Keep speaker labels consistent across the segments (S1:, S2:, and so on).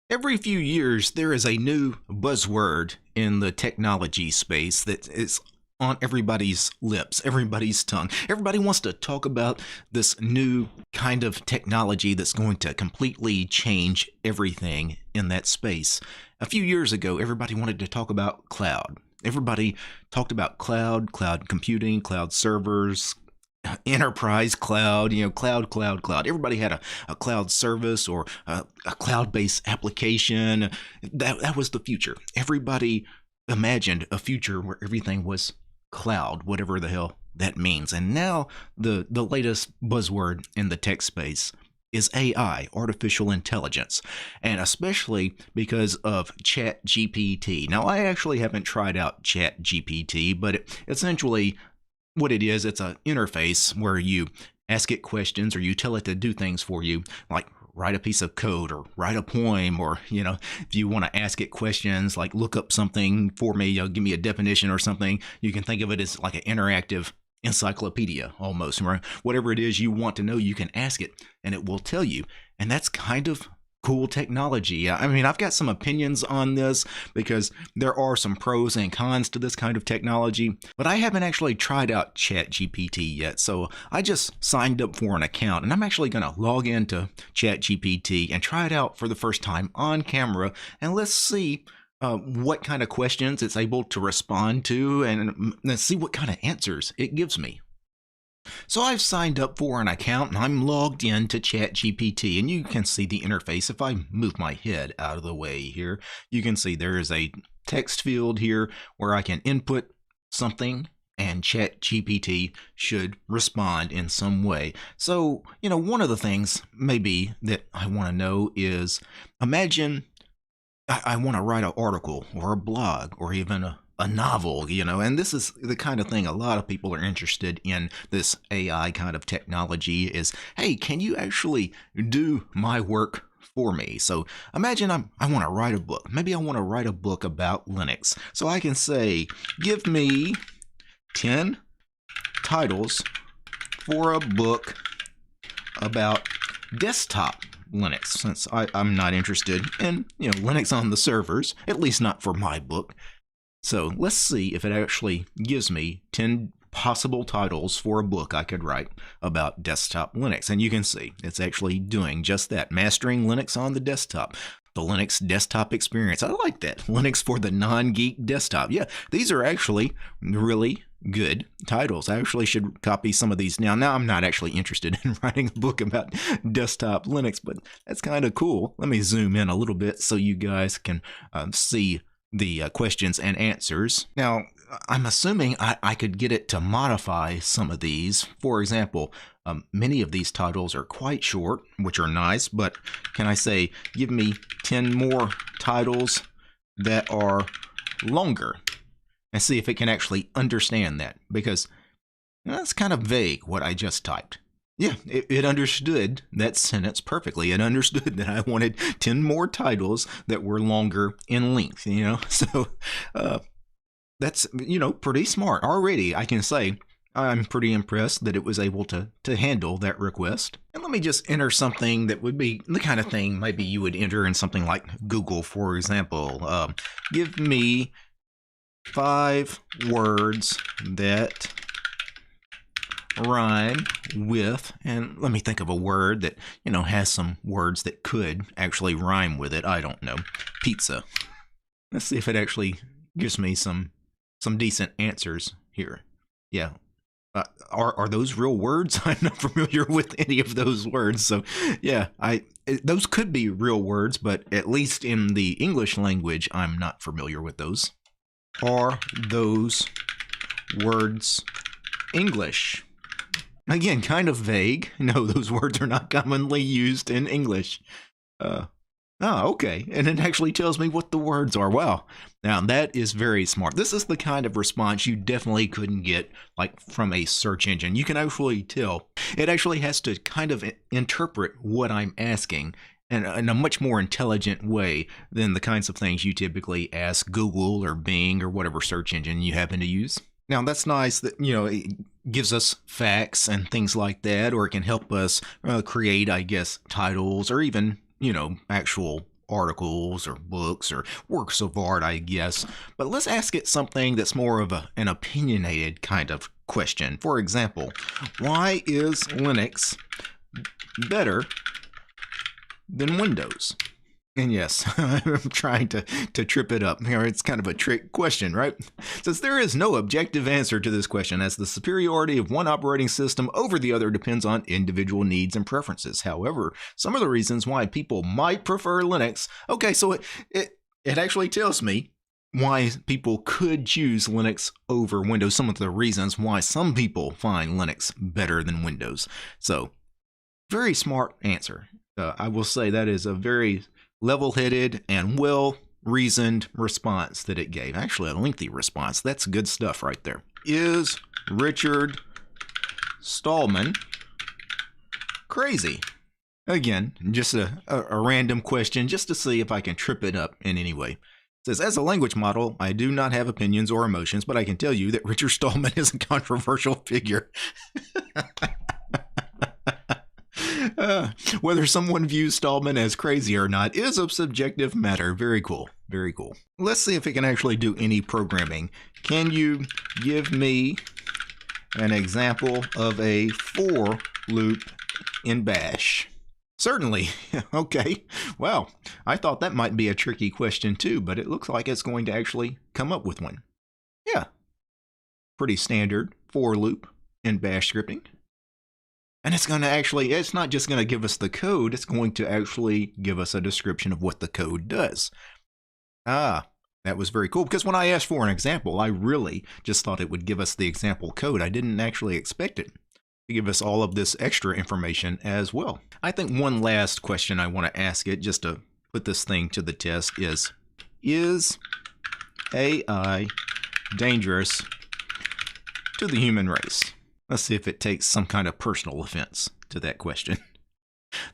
S1: Every few years, there is a new buzzword in the technology space that is on everybody's lips, everybody's tongue. Everybody wants to talk about this new kind of technology that's going to completely change everything in that space. A few years ago, everybody wanted to talk about cloud. Everybody talked about cloud computing, cloud servers, enterprise cloud, cloud. Everybody had a cloud service or a cloud-based application. That was the future. Everybody imagined a future where everything was cloud, whatever the hell that means. And now the latest buzzword in the tech space is AI, artificial intelligence, and especially because of ChatGPT. Now, I actually haven't tried out ChatGPT, but essentially what it is, it's an interface where you ask it questions or you tell it to do things for you, like write a piece of code or write a poem, or if you want to ask it questions like look up something for me, give me a definition or something. You can think of it as like an interactive encyclopedia almost, right? Whatever it is you want to know, you can ask it and it will tell you. And that's kind of cool technology. I mean, I've got some opinions on this because there are some pros and cons to this kind of technology, but I haven't actually tried out ChatGPT yet. So I just signed up for an account and I'm actually going to log into ChatGPT and try it out for the first time on camera. And let's see what kind of questions it's able to respond to, and let's see what kind of answers it gives me. So I've signed up for an account and I'm logged in to ChatGPT, and you can see the interface. If I move my head out of the way here, you can see there is a text field here where I can input something and ChatGPT should respond in some way. So, one of the things maybe that I want to know is, imagine I want to write an article or a blog or even a novel, and this is the kind of thing a lot of people are interested in. This AI kind of technology is, hey, can you actually do my work for me? So imagine I want to write a book. Maybe I want to write a book about Linux. So I can say, give me 10 titles for a book about desktop Linux, since I'm not interested in Linux on the servers, at least not for my book. So let's see if it actually gives me 10 possible titles for a book I could write about desktop Linux. And you can see it's actually doing just that, mastering Linux on the desktop. The Linux desktop experience. I like that. Linux for the non-geek desktop. Yeah, these are actually really good titles. I actually should copy some of these now. Now I'm not actually interested in writing a book about desktop Linux, but that's kind of cool. Let me zoom in a little bit so you guys can see the questions and answers. Now, I'm assuming I could get it to modify some of these. For example, many of these titles are quite short, which are nice, but can I say, give me 10 more titles that are longer? And see if it can actually understand that, because that's kind of vague what I just typed. Yeah, it understood that sentence perfectly. It understood that I wanted 10 more titles that were longer in length, So that's, pretty smart. Already, I can say I'm pretty impressed that it was able to handle that request. And let me just enter something that would be the kind of thing maybe you would enter in something like Google, for example. Give me 5 words that rhyme with, and let me think of a word that, has some words that could actually rhyme with it. I don't know. Pizza. Let's see if it actually gives me some decent answers here. Yeah. Are those real words? I'm not familiar with any of those words. So yeah, those could be real words, but at least in the English language, I'm not familiar with those. Are those words English? Again, kind of vague. No, those words are not commonly used in English. Okay. And it actually tells me what the words are. Wow. Now, that is very smart. This is the kind of response you definitely couldn't get like from a search engine. You can actually tell. It actually has to kind of interpret what I'm asking in a much more intelligent way than the kinds of things you typically ask Google or Bing or whatever search engine you happen to use. Now, that's nice that, it gives us facts and things like that, or it can help us create, I guess, titles or even, actual articles or books or works of art, I guess. But let's ask it something that's more of an opinionated kind of question. For example, why is Linux better than Windows? And yes, I'm trying to trip it up. It's kind of a trick question, right? Since there is no objective answer to this question, as the superiority of one operating system over the other depends on individual needs and preferences. However, some of the reasons why people might prefer Linux, okay, so it actually tells me why people could choose Linux over Windows, some of the reasons why some people find Linux better than Windows. So, very smart answer. I will say that is a very level-headed and well-reasoned response that it gave. Actually, a lengthy response. That's good stuff right there. Is Richard Stallman crazy? Again, just a random question just to see if I can trip it up in any way. It says, as a language model, I do not have opinions or emotions, but I can tell you that Richard Stallman is a controversial figure. Whether someone views Stallman as crazy or not is a subjective matter. Very cool. Very cool. Let's see if it can actually do any programming. Can you give me an example of a for loop in Bash? Certainly. Okay. Well, I thought that might be a tricky question too, but it looks like it's going to actually come up with one. Yeah. Pretty standard for loop in Bash scripting. And it's going to actually, it's not just going to give us the code, it's going to actually give us a description of what the code does. Ah, that was very cool, because when I asked for an example, I really just thought it would give us the example code. I didn't actually expect it to give us all of this extra information as well. I think one last question I want to ask it, just to put this thing to the test, is AI dangerous to the human race? Let's see if it takes some kind of personal offense to that question.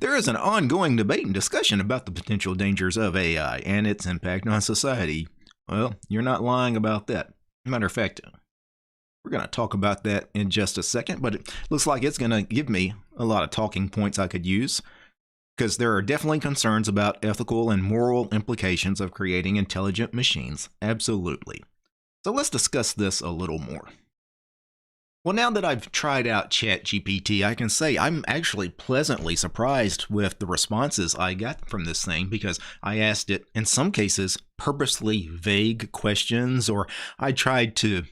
S1: There is an ongoing debate and discussion about the potential dangers of AI and its impact on society. Well, you're not lying about that. Matter of fact, we're going to talk about that in just a second, but it looks like it's going to give me a lot of talking points I could use, because there are definitely concerns about ethical and moral implications of creating intelligent machines. Absolutely. So let's discuss this a little more. Well, now that I've tried out ChatGPT, I can say I'm actually pleasantly surprised with the responses I got from this thing, because I asked it, in some cases, purposely vague questions, or I tried to...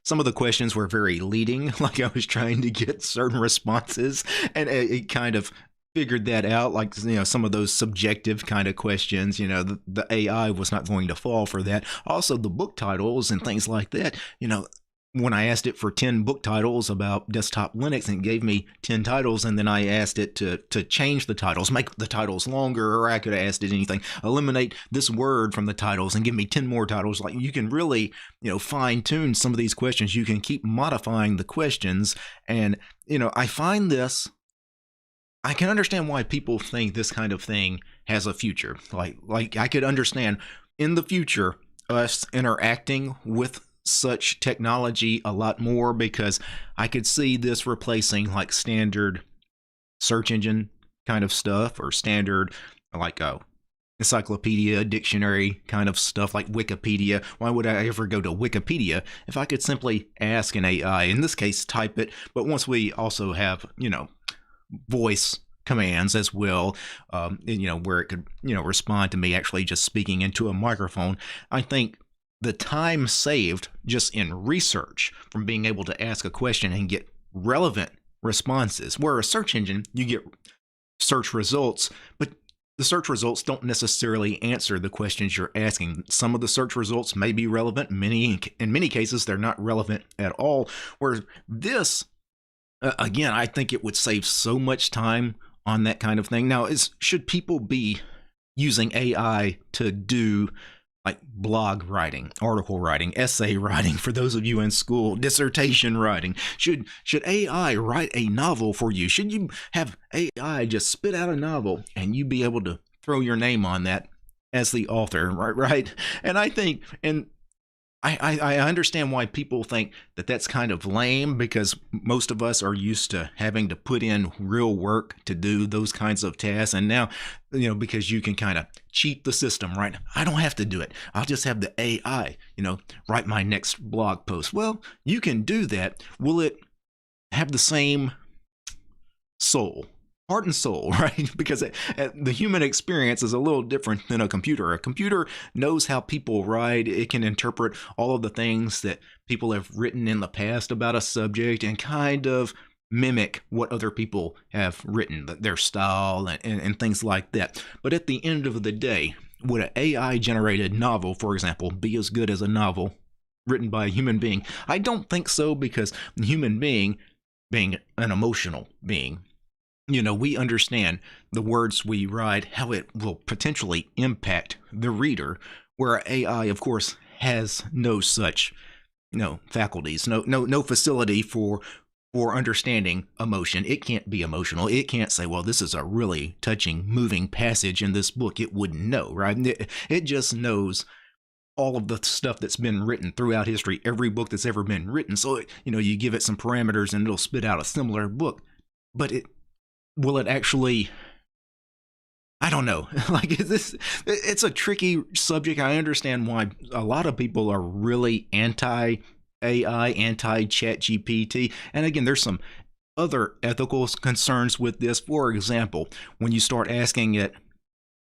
S1: Some of the questions were very leading, like I was trying to get certain responses, and it kind of figured that out, like, some of those subjective kind of questions, the AI was not going to fall for that. Also, the book titles and things like that, when I asked it for 10 book titles about desktop Linux, and it gave me 10 titles, and then I asked it to change the titles, make the titles longer, or I could have asked it anything, eliminate this word from the titles and give me 10 more titles. Like, you can really, fine tune some of these questions. You can keep modifying the questions. And, I find this, I can understand why people think this kind of thing has a future. Like I could understand in the future us interacting with such technology a lot more, because I could see this replacing like standard search engine kind of stuff, or standard like encyclopedia, dictionary kind of stuff like Wikipedia. Why would I ever go to Wikipedia if I could simply ask an AI, in this case type it? But once we also have voice commands as well, where it could respond to me actually just speaking into a microphone, I think the time saved just in research from being able to ask a question and get relevant responses, where a search engine, you get search results, but the search results don't necessarily answer the questions you're asking. Some of the search results may be relevant. In many cases, they're not relevant at all. Where this, again, I think it would save so much time on that kind of thing. Now, should people be using AI to do like blog writing, article writing, essay writing, for those of you in school, dissertation writing? Should AI write a novel for you? Should you have AI just spit out a novel and you be able to throw your name on that as the author, right? And I think, and I understand why people think that that's kind of lame, because most of us are used to having to put in real work to do those kinds of tasks. And now, because you can kind of cheat the system, right? I don't have to do it. I'll just have the AI, write my next blog post. Well, you can do that. Will it have the same soul? Heart and soul, right? Because the human experience is a little different than a computer. A computer knows how people write. It can interpret all of the things that people have written in the past about a subject and kind of mimic what other people have written, their style and things like that. But at the end of the day, would an AI generated novel, for example, be as good as a novel written by a human being? I don't think so, because the human being an emotional being, we understand the words we write, how it will potentially impact the reader, where AI, of course, has no such faculties, no facility for understanding emotion. It can't be emotional. It can't say, well, this is a really touching, moving passage in this book. It wouldn't know, right? It just knows all of the stuff that's been written throughout history, every book that's ever been written. So, you give it some parameters and it'll spit out a similar book. But will it actually? I don't know. It's a tricky subject. I understand why a lot of people are really anti AI, anti ChatGPT. And again, there's some other ethical concerns with this. For example, when you start asking it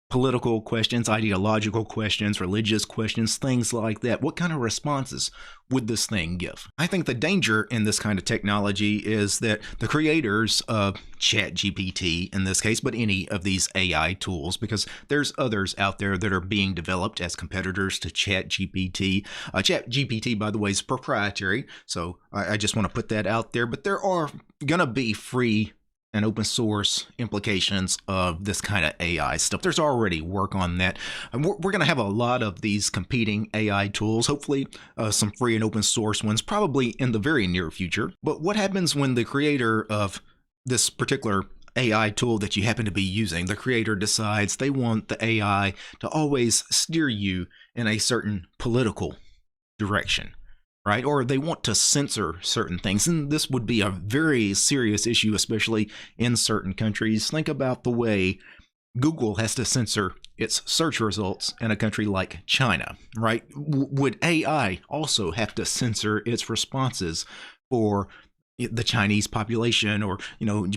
S1: political questions, ideological questions, religious questions, things like that, what kind of responses would this thing give? I think the danger in this kind of technology is that the creators of ChatGPT, in this case, but any of these AI tools, because there's others out there that are being developed as competitors to ChatGPT. ChatGPT, by the way, is proprietary, so I just want to put that out there, but there are going to be free and open source implications of this kind of AI stuff. There's already work on that. And we're going to have a lot of these competing AI tools, hopefully some free and open source ones, probably in the very near future. But what happens when the creator of this particular AI tool that you happen to be using, the creator decides they want the AI to always steer you in a certain political direction? Right? Or they want to censor certain things. And this would be a very serious issue, especially in certain countries. Think about the way Google has to censor its search results in a country like China, right? Would AI also have to censor its responses for the Chinese population, or,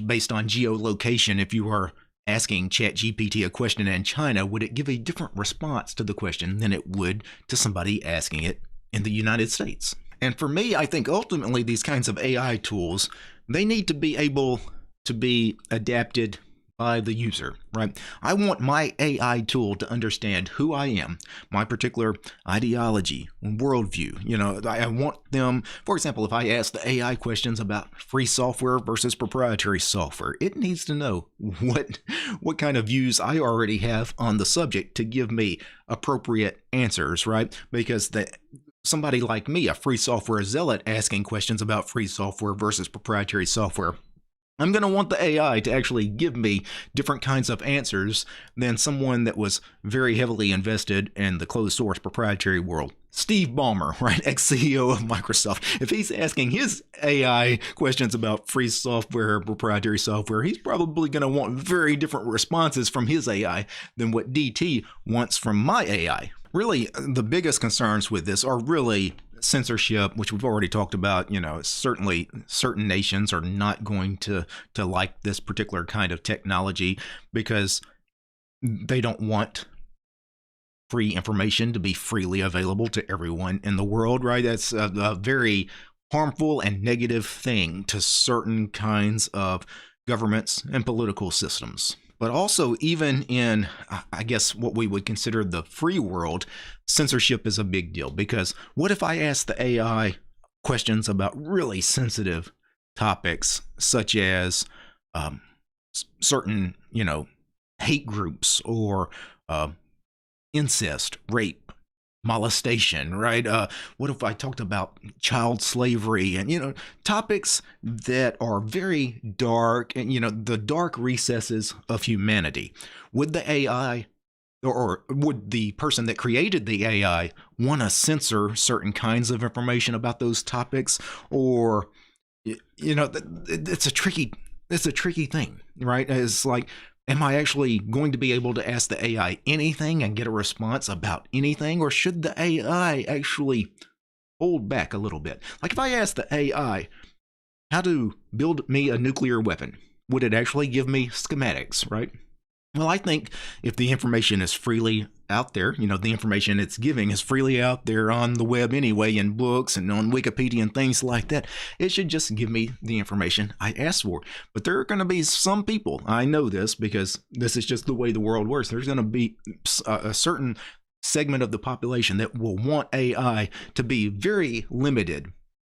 S1: based on geolocation? If you are asking ChatGPT a question in China, would it give a different response to the question than it would to somebody asking it in the United States? And for me, I think ultimately these kinds of AI tools, they need to be able to be adapted by the user, right? I want my AI tool to understand who I am, my particular ideology and worldview. I want them, for example, if I ask the AI questions about free software versus proprietary software, it needs to know what kind of views I already have on the subject to give me appropriate answers, right? Because somebody like me, a free software zealot, asking questions about free software versus proprietary software, I'm going to want the AI to actually give me different kinds of answers than someone that was very heavily invested in the closed source proprietary world. Steve Ballmer, right, ex-CEO of Microsoft, if he's asking his AI questions about free software, proprietary software, he's probably going to want very different responses from his AI than what DT wants from my AI. Really, the biggest concerns with this are really censorship, which we've already talked about. Certainly certain nations are not going to like this particular kind of technology because they don't want free information to be freely available to everyone in the world, right? That's a very harmful and negative thing to certain kinds of governments and political systems. But also, even in, I guess, what we would consider the free world, censorship is a big deal. Because what if I ask the AI questions about really sensitive topics, such as certain, hate groups, or incest, rape, molestation, right? What if I talked about child slavery and, topics that are very dark and, the dark recesses of humanity? Would the AI or would the person that created the AI want to censor certain kinds of information about those topics? Or, it's a tricky thing, right? It's like, am I actually going to be able to ask the AI anything and get a response about anything? Or should the AI actually hold back a little bit? Like if I ask the AI how to build me a nuclear weapon, would it actually give me schematics, right? Well, I think if the information is freely out there, the information it's giving is freely out there on the web anyway, in books and on Wikipedia and things like that, it should just give me the information I asked for. But there are going to be some people, I know this because this is just the way the world works, there's going to be a certain segment of the population that will want AI to be very limited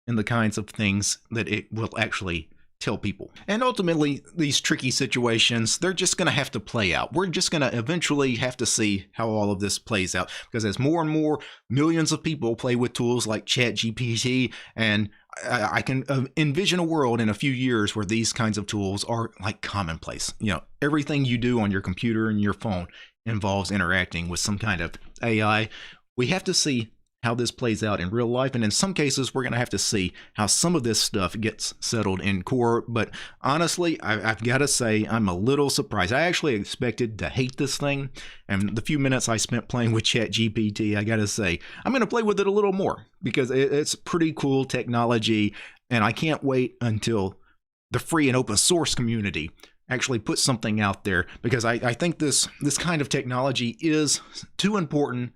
S1: in the kinds of things that it will actually tell people. And ultimately, these tricky situations, they're just going to have to play out. We're just going to eventually have to see how all of this plays out, because as more and more millions of people play with tools like ChatGPT, and I can envision a world in a few years where these kinds of tools are like commonplace. Everything you do on your computer and your phone involves interacting with some kind of AI. We have to see how this plays out in real life, and in some cases we're going to have to see how some of this stuff gets settled in court. But honestly, I've got to say I'm a little surprised. I actually expected to hate this thing, and the few minutes I spent playing with ChatGPT, I got to say I'm going to play with it a little more, because it's pretty cool technology, and I can't wait until the free and open source community actually put something out there, because I think this kind of technology is too important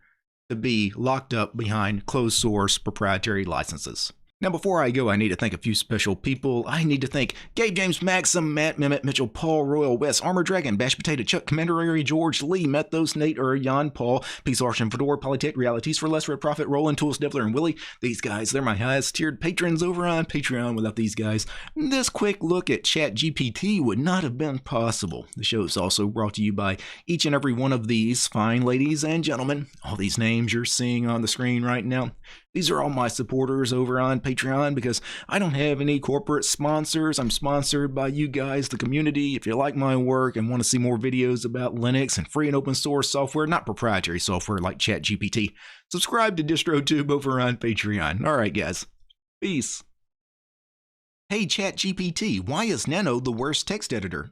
S1: to be locked up behind closed source proprietary licenses. Now, before I go, I need to thank a few special people. I need to thank Gabe, James, Maxim, Matt, Mehmet, Mitchell, Paul, Royal, Wes, Armor Dragon, Bash Potato, Chuck, Commander Ari, George, Lee, Methos, Nate, Jan, Paul, Peace, Arshan, Fedor, Polytech, Realities for Less, Red Profit, Roland, Tools, Devler, and Willie. These guys, they're my highest tiered patrons over on Patreon. Without these guys, this quick look at ChatGPT would not have been possible. The show is also brought to you by each and every one of these fine ladies and gentlemen. All these names you're seeing on the screen right now, these are all my supporters over on Patreon, because I don't have any corporate sponsors. I'm sponsored by you guys, the community. If you like my work and want to see more videos about Linux and free and open source software, not proprietary software like ChatGPT, subscribe to DistroTube over on Patreon. All right, guys. Peace. Hey, ChatGPT, why is Nano the worst text editor?